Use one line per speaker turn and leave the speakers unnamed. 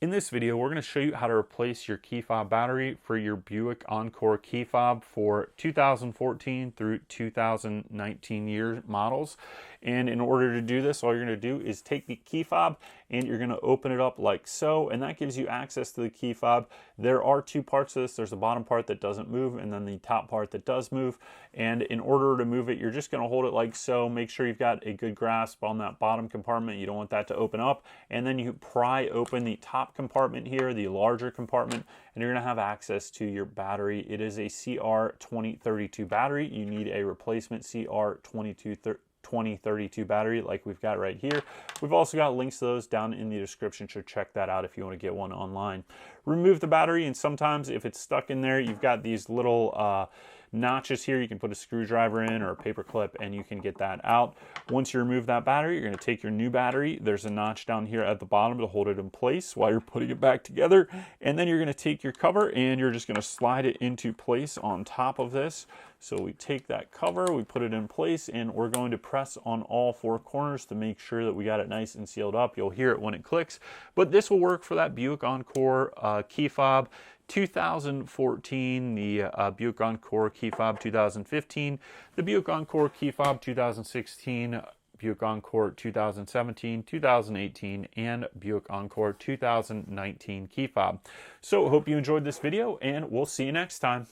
In this video, we're going to show you how to replace your key fob battery for your Buick Encore key fob for 2014 through 2019 year models. And in order to do this, all you're going to do is take the key fob and you're going to open it up like so, and that gives you access to the key fob. There are two parts to this. There's a bottom part that doesn't move and then the top part that does move. And in order to move it, you're just going to hold it like so. Make sure you've got a good grasp on that bottom compartment. You don't want that to open up. And then you pry open the top compartment here, the larger compartment, and you're going to have access to your battery. It is a CR2032 battery. You need a replacement CR2032 battery like we've got right here. We've also got links to those down in the description, so check that out if you want to get one online. Remove the battery, and sometimes if it's stuck in there, you've got these little notches here. You can put a screwdriver in or a paper clip and you can get that out. Once you remove that battery, you're going to take your new battery. There's a notch down here at the bottom to hold it in place while you're putting it back together. And then you're going to take your cover and you're just going to slide it into place on top of this. So we take that cover, we put it in place, and we're going to press on all four corners to make sure that we got it nice and sealed up. You'll hear it when it clicks, but this will work for that Buick Encore key fob 2014, the Buick Encore Key FOB 2015, the Buick Encore Key FOB 2016, Buick Encore 2017, 2018, and Buick Encore 2019 Key FOB. So hope you enjoyed this video, and we'll see you next time.